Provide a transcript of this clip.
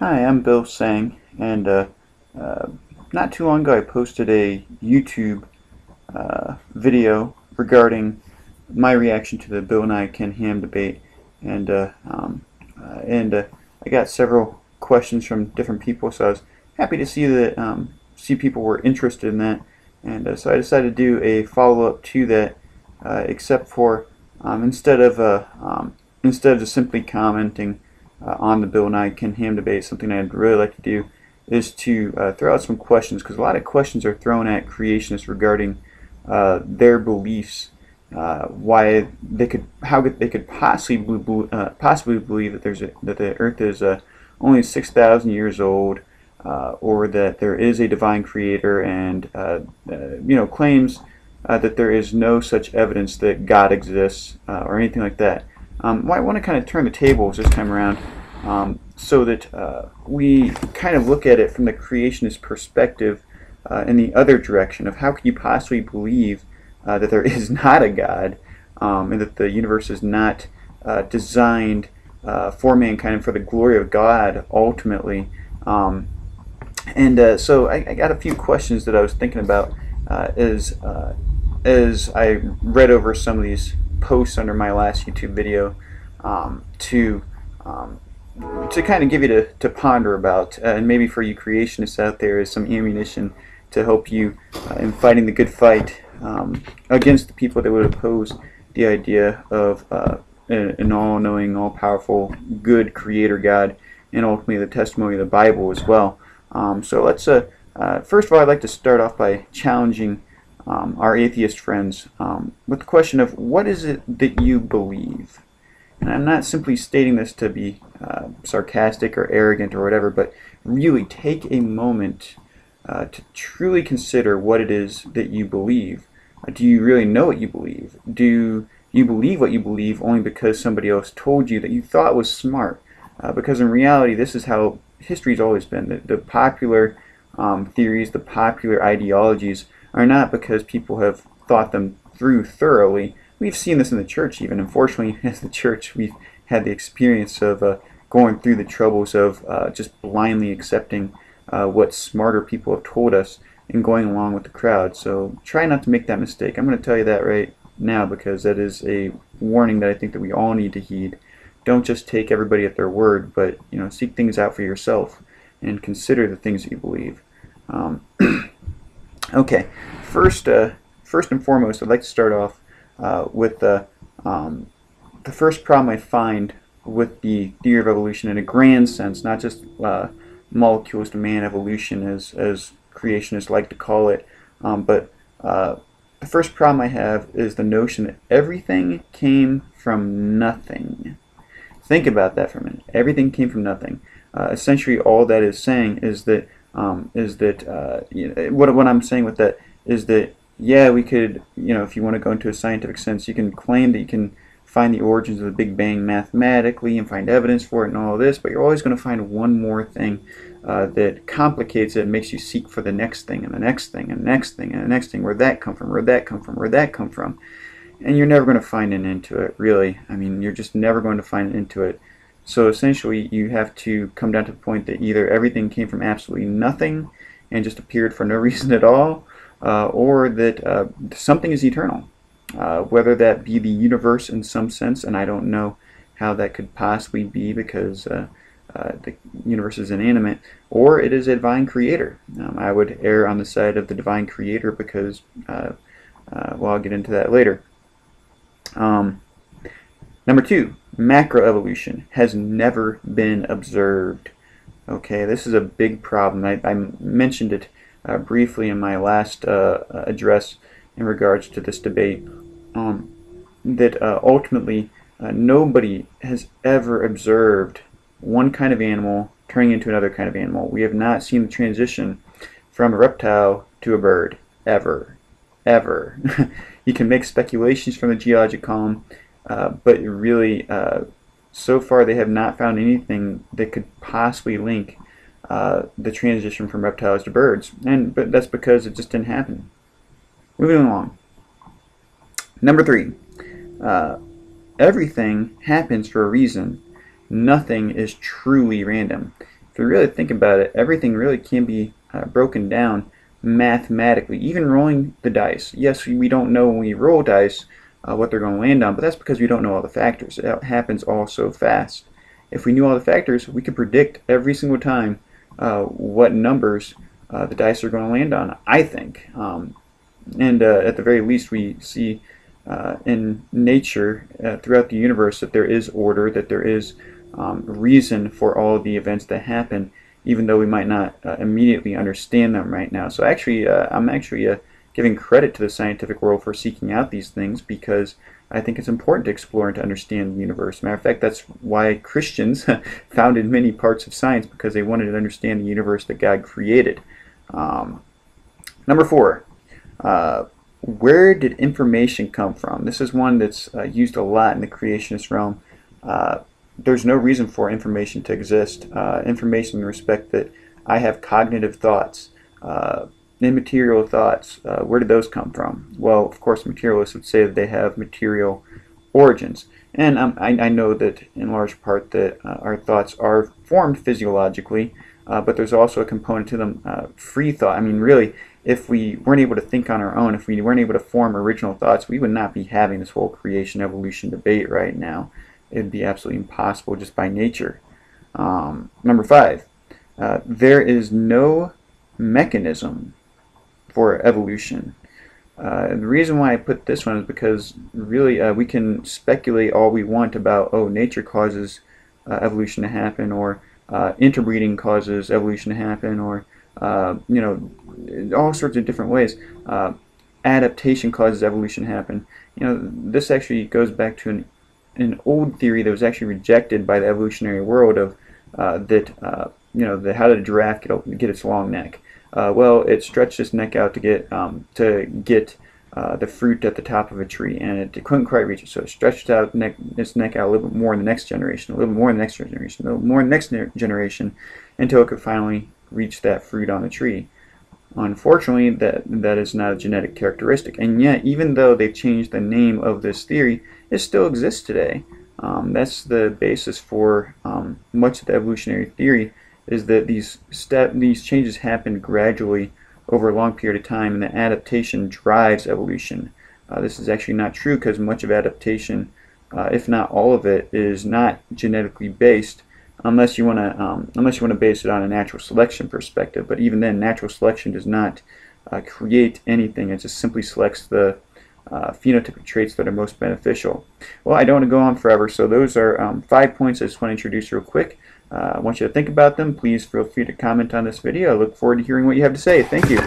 Hi, I'm Bill Seng, and not too long ago I posted a YouTube video regarding my reaction to the Bill Nye Ken Ham debate, and I got several questions from different people, so I was happy to see that people were interested in that, and so I decided to do a follow-up to that, except for instead of just simply commenting on the Bill Nye Ken Ham debate, something I'd really like to do is to throw out some questions, because a lot of questions are thrown at creationists regarding their beliefs, how they could possibly believe that that the Earth is only 6,000 years old, or that there is a divine creator, and claims that there is no such evidence that God exists, or anything like that. Well, I want to kind of turn the tables this time around, so that we kind of look at it from the creationist perspective, in the other direction of how could you possibly believe that there is not a God, and that the universe is not designed for mankind and for the glory of God ultimately. So I got a few questions that I was thinking about as I read over some of these posts under my last YouTube video, to kind of give you to ponder about, and maybe for you creationists out there is some ammunition to help you in fighting the good fight against the people that would oppose the idea of an all-knowing, all-powerful, good creator God, and ultimately the testimony of the Bible as well. So let's first of all, I'd like to start off by challenging our atheist friends with the question of what is it that you believe. And I'm not simply stating this to be sarcastic or arrogant or whatever, but really take a moment to truly consider what it is that you believe. Do you really know what you believe? Do you believe what you believe only because somebody else told you that you thought was smart? Because in reality, this is how history's always been. The popular theories, the popular ideologies are not because people have thought them through thoroughly. We've seen this in the church even. Unfortunately, as the church, we've had the experience of going through the troubles of just blindly accepting what smarter people have told us and going along with the crowd. So try not to make that mistake. I'm going to tell you that right now, because that is a warning that I think that we all need to heed. Don't just take everybody at their word, but seek things out for yourself and consider the things that you believe. Okay, first and foremost, I'd like to start off with the first problem I find with the theory of evolution in a grand sense, not just molecules to man evolution as creationists like to call it, but the first problem I have is the notion that everything came from nothing. Think about that for a minute. Everything came from nothing. Essentially, all that is saying is that what I'm saying with that is that, yeah, we could, if you want to go into a scientific sense, you can claim that you can find the origins of the Big Bang mathematically and find evidence for it and all this, but you're always going to find one more thing that complicates it and makes you seek for the next thing and the next thing and the next thing and the next thing. Where'd that come from? Where'd that come from? Where'd that come from? And you're never going to find an end to it, really. I mean, you're just never going to find an end to it. So essentially, you have to come down to the point that either everything came from absolutely nothing and just appeared for no reason at all, or that something is eternal, whether that be the universe in some sense, and I don't know how that could possibly be because the universe is inanimate, or it is a divine creator. I would err on the side of the divine creator because, well, I'll get into that later. Number two, macroevolution has never been observed. Okay, this is a big problem. I mentioned it briefly in my last address in regards to this debate, that ultimately nobody has ever observed one kind of animal turning into another kind of animal. We have not seen the transition from a reptile to a bird, ever. Ever. You can make speculations from the geologic column, but really, so far they have not found anything that could possibly link the transition from reptiles to birds, but that's because it just didn't happen. Moving along. Number three, everything happens for a reason. Nothing is truly random. if you really think about it, everything really can be broken down mathematically. Even rolling the dice. Yes, we don't know when we roll dice what they're going to land on, but that's because we don't know all the factors. It happens all so fast. If we knew all the factors, we could predict every single time what numbers the dice are going to land on, I think. And at the very least, we see in nature throughout the universe that there is order, that there is reason for all of the events that happen, even though we might not immediately understand them right now. So actually, I'm actually giving credit to the scientific world for seeking out these things, because I think it's important to explore and to understand the universe. Matter of fact, that's why Christians founded many parts of science, because they wanted to understand the universe that God created. Number 4. Where did information come from? This is one that's used a lot in the creationist realm. There's no reason for information to exist. Information in respect that I have cognitive thoughts, immaterial thoughts. Where did those come from? Well, of course, materialists would say that they have material origins. And I know that in large part that our thoughts are formed physiologically, but there's also a component to them, free thought. I mean, really, if we weren't able to think on our own, if we weren't able to form original thoughts, we would not be having this whole creation evolution debate right now. It would be absolutely impossible just by nature. Number 5, there is no mechanism for evolution. The reason why I put this one is because really we can speculate all we want about, oh, nature causes evolution to happen, or interbreeding causes evolution to happen, or you know, all sorts of different ways. Adaptation causes evolution to happen. You know, this actually goes back to an old theory that was actually rejected by the evolutionary world of you know, how did a giraffe get its long neck? Well, it stretched its neck out to get the fruit at the top of a tree, and it couldn't quite reach it, so it stretched out its neck out a little bit more in the next generation, a little more in the next generation, a little more in the next generation, until it could finally reach that fruit on the tree. Unfortunately, that is not a genetic characteristic, and yet, even though they've changed the name of this theory, it still exists today. That's the basis for much of the evolutionary theory, is that these changes happen gradually over a long period of time, and that adaptation drives evolution. This is actually not true, because much of adaptation, if not all of it, is not genetically based, unless you want to base it on a natural selection perspective. But even then, natural selection does not create anything. It just simply selects the phenotypic traits that are most beneficial. Well, I don't want to go on forever, so those are 5 points I just want to introduce real quick. I want you to think about them. Please feel free to comment on this video. I look forward to hearing what you have to say. Thank you.